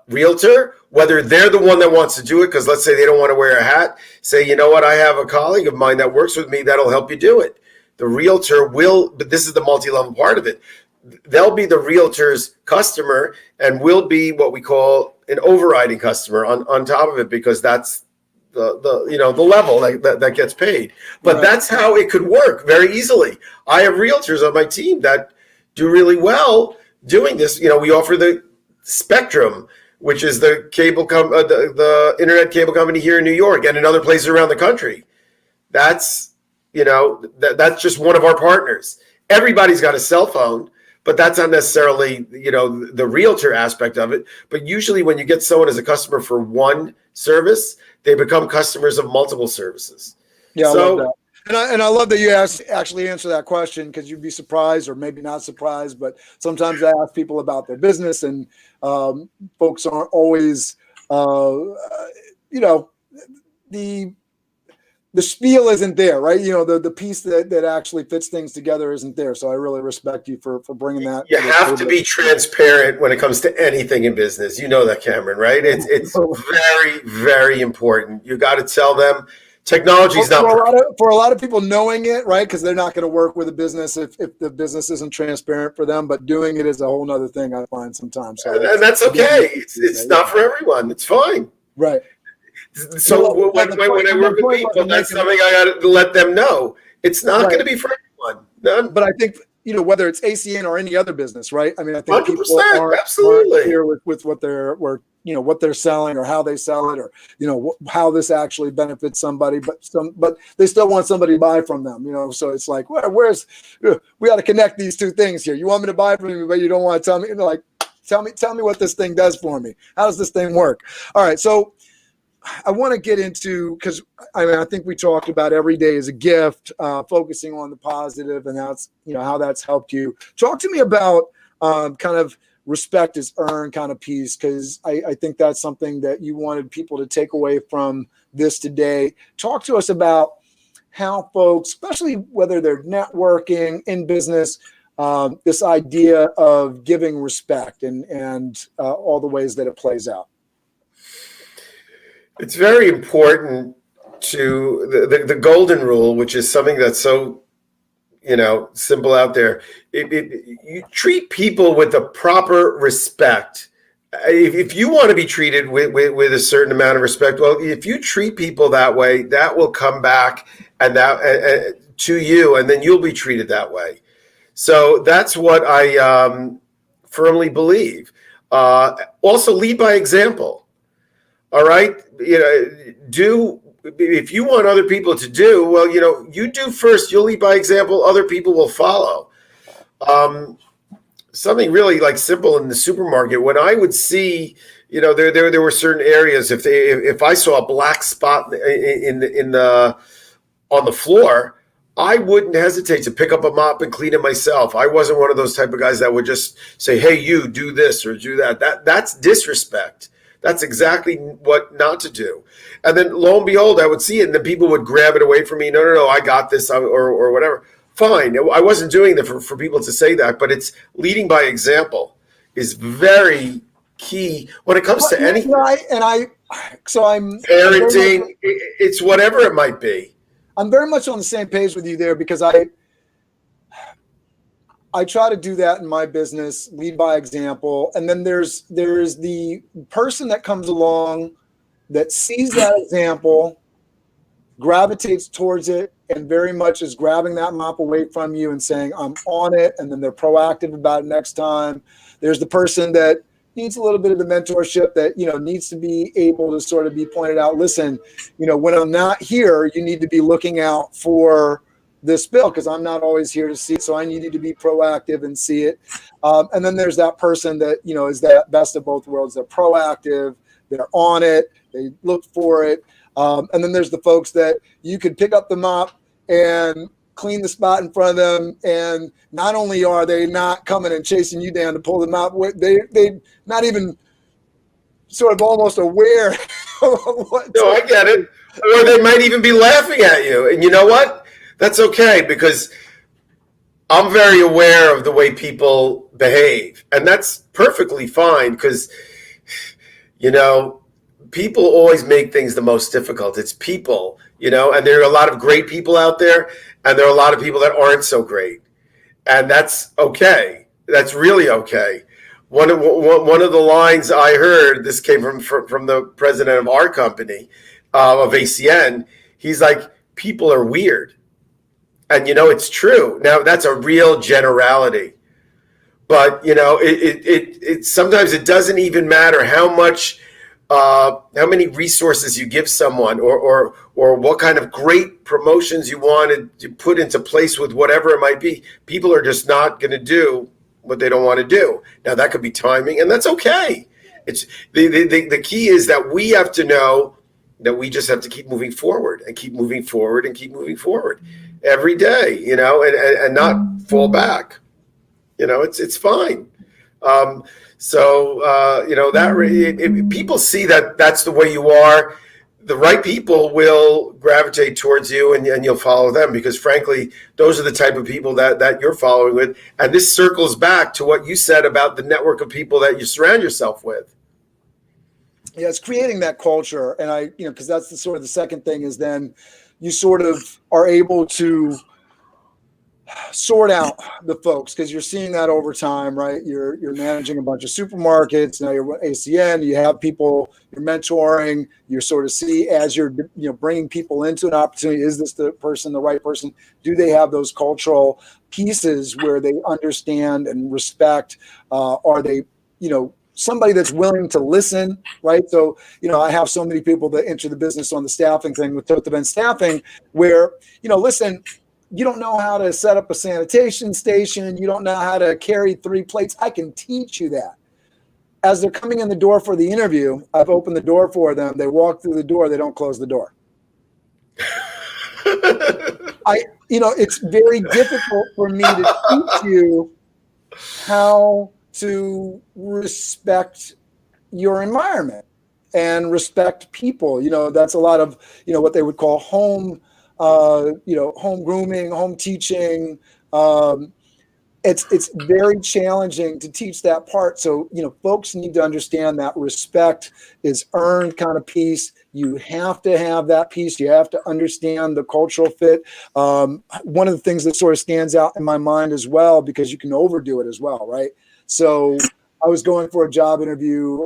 realtor, whether they're the one that wants to do it, because let's say they don't want to wear a hat, say, you know what, I have a colleague of mine that works with me that'll help you do it. The realtor will, but this is the multi-level part of it, they'll be the realtor's customer and will be what we call an overriding customer on top of it, because that's the level that gets paid. But right. That's how it could work very easily. I have realtors on my team that do really well doing this. We offer the spectrum. which is the the internet cable company here in New York and in other places around the country. That's, that's just one of our partners. Everybody's got a cell phone, but that's not necessarily, the realtor aspect of it. But usually when you get someone as a customer for one service, they become customers of multiple services. Yeah, so, I love that. And I love that you actually answer that question, because you'd be surprised, or maybe not surprised, but sometimes I ask people about their business, and folks aren't always, the spiel isn't there, right? The piece that actually fits things together isn't there. So I really respect you for bringing that. You have to be transparent when it comes to anything in business. You know that, Cameron, right? It's very, very important. You got to tell them. Technology is not for a lot of people knowing it, right? Because they're not going to work with a business if the business isn't transparent for them. But doing it is a whole other thing, I find sometimes. So and that's okay. It's not for everyone. It's fine. Right. So when I work with people, that's something I got to let them know. It's not going to be for everyone. None. But I think, whether it's ACN or any other business, right? I mean, I think 100%, people aren't clear with what they're selling, or how they sell it, or how this actually benefits somebody. But they still want somebody to buy from them. So it's like, we got to connect these two things here. You want me to buy from you, but you don't want to tell me. Like, tell me what this thing does for me. How does this thing work? All right, so I want to get into, because I think we talked about every day as a gift, focusing on the positive, and that's how that's helped you. Talk to me about kind of respect is earned kind of piece, because I think that's something that you wanted people to take away from this today. Talk to us about how folks, especially whether they're networking in business, this idea of giving respect and all the ways that it plays out. It's very important to the golden rule, which is something that's so, simple out there. You treat people with the proper respect. If you want to be treated with a certain amount of respect, well, if you treat people that way, that will come back and that to you, and then you'll be treated that way. So that's what I firmly believe. Also, lead by example. All right. If you want other people to do, well, you do first, you'll lead by example, other people will follow. Something really like simple in the supermarket, when I would see, there were certain areas, if I saw a black spot on the floor, I wouldn't hesitate to pick up a mop and clean it myself. I wasn't one of those type of guys that would just say, hey, you do this or do that. That's disrespect. That's exactly what not to do. And then lo and behold, I would see it, and then people would grab it away from me. No, I got this, or whatever. Fine. I wasn't doing that for people to say that, but it's leading by example is very key when it comes to anything. So I'm parenting. It's whatever it might be. I'm very much on the same page with you there, because I try to do that in my business, lead by example. And then there's the person that comes along that sees that example, gravitates towards it, and very much is grabbing that mop away from you and saying, I'm on it. And then they're proactive about it next time. There's the person that needs a little bit of the mentorship, that, needs to be able to sort of be pointed out. Listen, when I'm not here, you need to be looking out for this bill, because I'm not always here to see it. So I need you to be proactive and see it. And then there's that person that, is that best of both worlds. They're proactive, they're on it, they look for it. And then there's the folks that you could pick up the mop and clean the spot in front of them, and not only are they not coming and chasing you down to pull them out, they not even sort of almost aware of what. No, I get it. Or they might even be laughing at you. And you know what? That's okay, because I'm very aware of the way people behave, and that's perfectly fine, because, people always make things the most difficult. It's people, and there are a lot of great people out there, and there are a lot of people that aren't so great, and that's okay. That's really okay. One of the lines I heard, this came from the president of our company, of ACN. He's like, people are weird. And it's true. Now, that's a real generality. But it sometimes it doesn't even matter how many resources you give someone, or what kind of great promotions you wanted to put into place with whatever it might be. People are just not going to do what they don't want to do. Now that could be timing, and that's okay. It's the key is that we have to know that we just have to keep moving forward and keep moving forward and keep moving forward every day, and not fall back. It's fine. If people see that that's the way you are, the right people will gravitate towards you, and you'll follow them, because frankly, those are the type of people that you're following with. And this circles back to what you said about the network of people that you surround yourself with. Yeah, it's creating that culture. And because that's the second thing is then you sort of are able to sort out the folks, because you're seeing that over time, right? You're managing a bunch of supermarkets, now you're ACN, you have people you're mentoring, you sort of see as you're bringing people into an opportunity, is this the right person? Do they have those cultural pieces where they understand and respect? Are they somebody that's willing to listen, right? So, I have so many people that enter the business on the staffing thing with Toth Event Staffing, where, listen, you don't know how to set up a sanitation station. You don't know how to carry 3 plates. I can teach you that. As they're coming in the door for the interview, I've opened the door for them. They walk through the door. They don't close the door. It's very difficult for me to teach you how to respect your environment and respect people. That's a lot of, what they would call home grooming, home teaching. It's very challenging to teach that part. So, folks need to understand that respect is earned kind of piece. You have to have that piece. You have to understand the cultural fit. One of the things that sort of stands out in my mind as well, because you can overdo it as well, right? So I was going for a job interview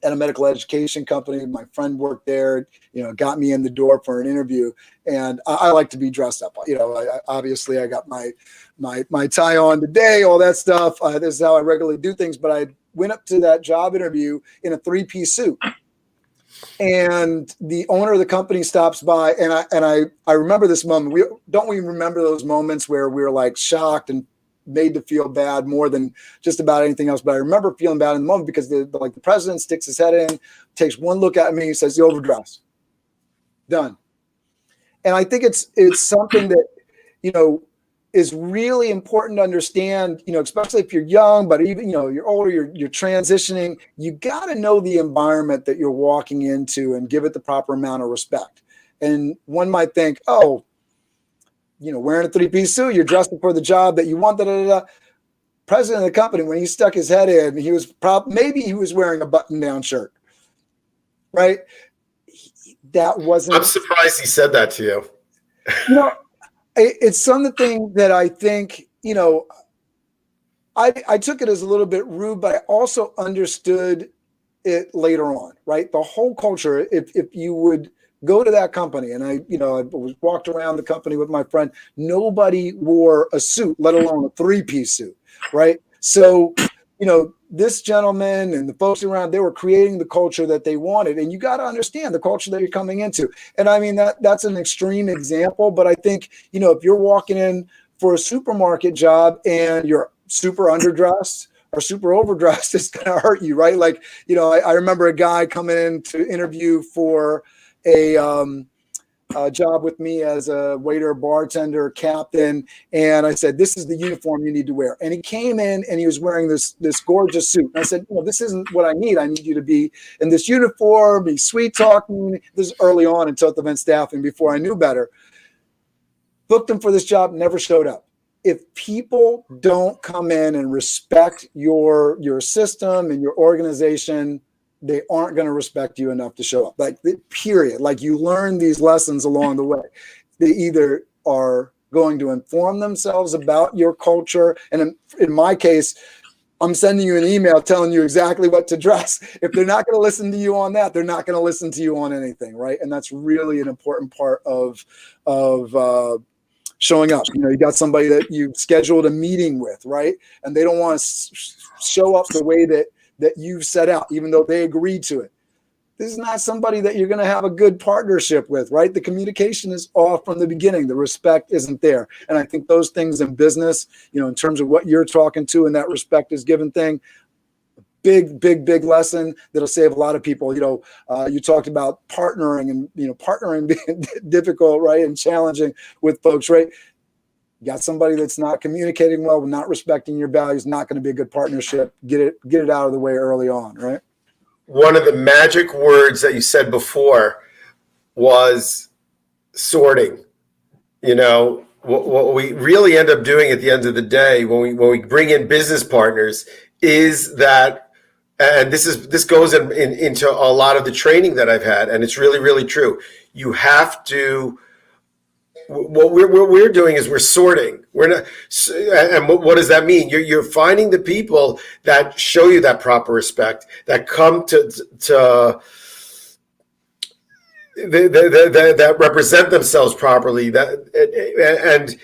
at a medical education company. My friend worked there, got me in the door for an interview, and I like to be dressed up. Obviously I got my tie on today, all that stuff. This is how I regularly do things, but I went up to that job interview in a 3-piece suit. And the owner of the company stops by, and I remember this moment. We remember those moments where we're like shocked and made to feel bad more than just about anything else. But I remember feeling bad in the moment because the president sticks his head in, takes one look at me, says, "You overdressed." Done. And I think it's something that, is really important to understand, especially if you're young, but even, you're older, you're transitioning, you got to know the environment that you're walking into and give it the proper amount of respect. And one might think, oh, wearing a 3-piece suit, you're dressed for the job that you want. President of the company, when he stuck his head in, he was maybe he was wearing a button-down shirt, right? That wasn't. I'm surprised he said that to you. It's something that I think, I took it as a little bit rude, but I also understood it later on, right? The whole culture, if you would go to that company, and I walked around the company with my friend, nobody wore a suit, let alone a 3-piece suit, right? So, this gentleman and the folks around, they were creating the culture that they wanted. And you got to understand the culture that you're coming into. And I mean, that's an extreme example, but I think, if you're walking in for a supermarket job and you're super underdressed or super overdressed, it's going to hurt you, right? Like, I remember a guy coming in to interview for a job with me as a waiter, bartender, captain. And I said, "This is the uniform you need to wear." And he came in and he was wearing this gorgeous suit. And I said, "This isn't what I need. I need you to be in this uniform, be sweet talking." This is early on in Toth Event Staffing before I knew better. Booked him for this job, never showed up. If people don't come in and respect your system and your organization, they aren't going to respect you enough to show up. Period. You learn these lessons along the way. They either are going to inform themselves about your culture. And in my case, I'm sending you an email telling you exactly what to dress. If they're not going to listen to you on that, they're not going to listen to you on anything. Right. And that's really an important part of showing up. You got somebody that you scheduled a meeting with, right? And they don't want to show up the way that you've set out, even though they agreed to it. This is not somebody that you're going to have a good partnership with, right? The communication is off from the beginning. The respect isn't there. And I think those things in business, in terms of what you're talking to and that respect is given thing, big lesson that'll save a lot of people. You talked about partnering and, partnering being difficult, right? And challenging with folks, right? You got somebody that's not communicating well, not respecting your values, not going to be a good partnership. Get it out of the way early on, right? One of the magic words that you said before was sorting. What we really end up doing at the end of the day when we bring in business partners is that, and this goes into a lot of the training that I've had, and it's really, really true. You have to. What we're doing is we're sorting. We're not, and what does that mean? You're finding the people that show you that proper respect, that come that represent themselves properly. And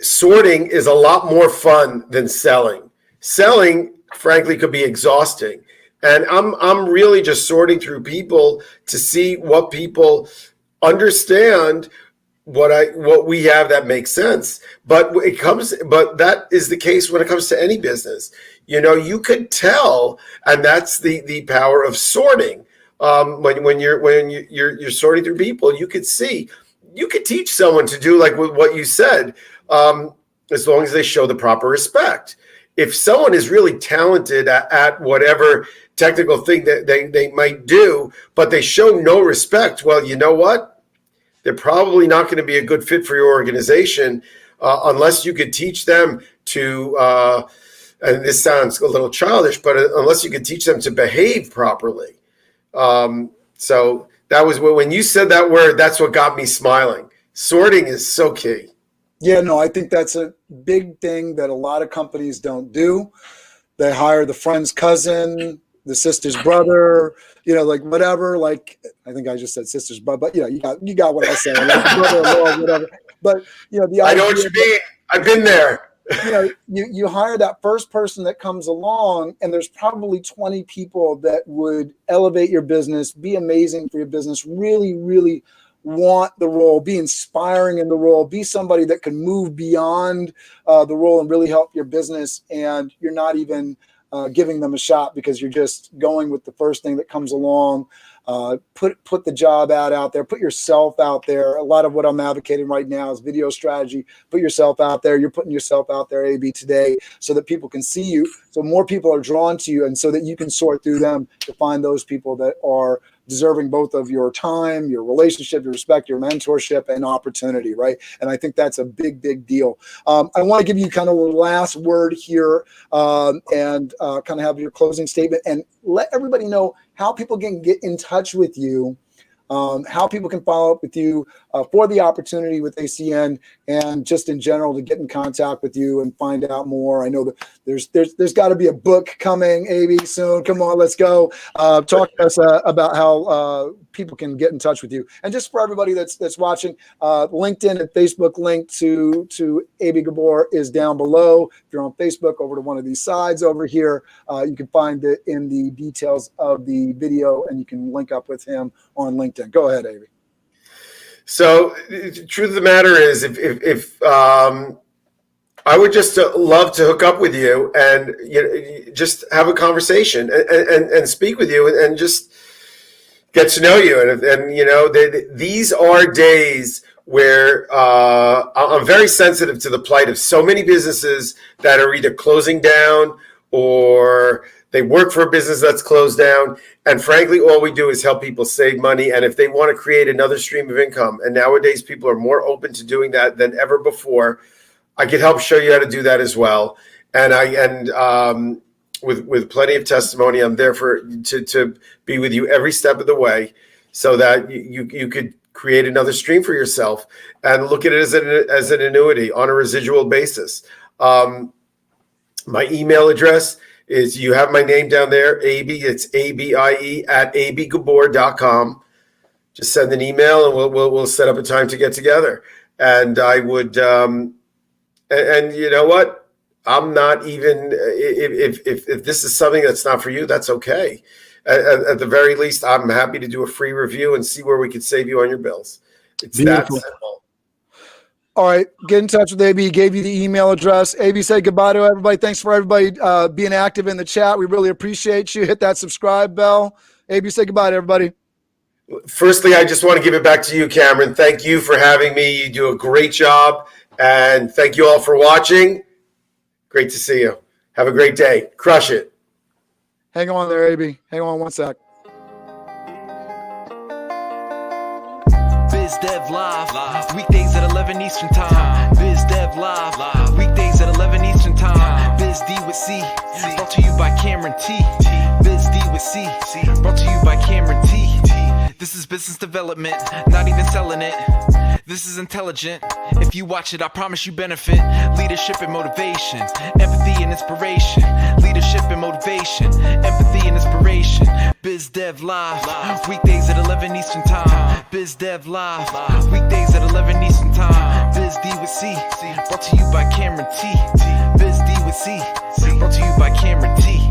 sorting is a lot more fun than selling. Selling, frankly, could be exhausting. And I'm really just sorting through people to see what people understand. What we have that makes sense, but that is the case when it comes to any business. You could tell, and that's the power of sorting. When you're sorting through people, you could see, you could teach someone to do like what you said, as long as they show the proper respect. If someone is really talented at whatever technical thing that they might do, but they show no respect, well, you know what? They're probably not going to be a good fit for your organization unless you could teach them to, and this sounds a little childish, but unless you could teach them to behave properly. So that was when you said that word, that's what got me smiling. Sorting is so key. Yeah, no, I think that's a big thing that a lot of companies don't do. They hire the friend's cousin, the sister's brother, like whatever. Like I think I just said sister's brother, but you got what I said, like brother-in-law, whatever. But I know what you mean. I've been there. You hire that first person that comes along, and there's probably 20 people that would elevate your business, be amazing for your business, really, really want the role, be inspiring in the role, be somebody that can move beyond the role and really help your business. And you're not even giving them a shot because you're just going with the first thing that comes along. Put the job ad out there, put yourself out there. A lot of what I'm advocating right now is video strategy. Put yourself out there. You're putting yourself out there, AB, today so that people can see you, so more people are drawn to you, and so that you can sort through them to find those people that are deserving both of your time, your relationship, your respect, your mentorship, and opportunity, right? And I think that's a big deal. I want to give you kind of a last word here and kind of have your closing statement and let everybody know how people can get in touch with you, how people can follow up with you for the opportunity with ACN, and just in general to get in contact with you and find out more. I know that there's got to be a book coming, AB, soon. Come on, let's go. Talk to us about how people can get in touch with you. And just for everybody that's watching, LinkedIn and Facebook link to Abie Gabor is down below. If you're on Facebook, over to one of these sides over here. You can find it in the details of the video, and you can link up with him on LinkedIn. Go ahead, Abie. So the truth of the matter is, if I would just love to hook up with you and just have a conversation and speak with you and just get to know you. And these are days where I'm very sensitive to the plight of so many businesses that are either closing down or they work for a business that's closed down. And frankly, all we do is help people save money. And if they want to create another stream of income, and nowadays people are more open to doing that than ever before, I can help show you how to do that as well. And with plenty of testimony, I'm there to be with you every step of the way, so that you could create another stream for yourself and look at it as an annuity on a residual basis. My email address is, you have my name down there, Abie. It's ABIE at abiegabor.com. Just send an email and we'll set up a time to get together. And I would, and you know what? I'm not even, if this is something that's not for you, that's okay. At the very least, I'm happy to do a free review and see where we could save you on your bills. It's Beautiful. that simple. All right, get in touch with Abie. He gave you the email address. Abie, say goodbye to everybody. Thanks for everybody being active in the chat. We really appreciate you. Hit that subscribe bell. Abie, say goodbye to everybody. Firstly, I just want to give it back to you, Cameron. Thank you for having me. You do a great job. And thank you all for watching. Great to see you. Have a great day. Crush it. Hang on there, Abie. Hang on one sec. Biz Dev Live, weekdays at 11 Eastern Time. Biz Dev Live, weekdays at 11 Eastern Time. Biz D with C, brought to you by Cameron T. Biz D with C, brought to you by Cameron T. This is business development, not even selling it. This is intelligent. If you watch it, I promise you benefit. Leadership and motivation, empathy and inspiration. Leadership and motivation, empathy and inspiration. Biz Dev Live, weekdays at 11 Eastern Time. Biz Dev Live, weekdays at 11 Eastern Time. Biz D with C, brought to you by Cameron T. Biz D with C, brought to you by Cameron T.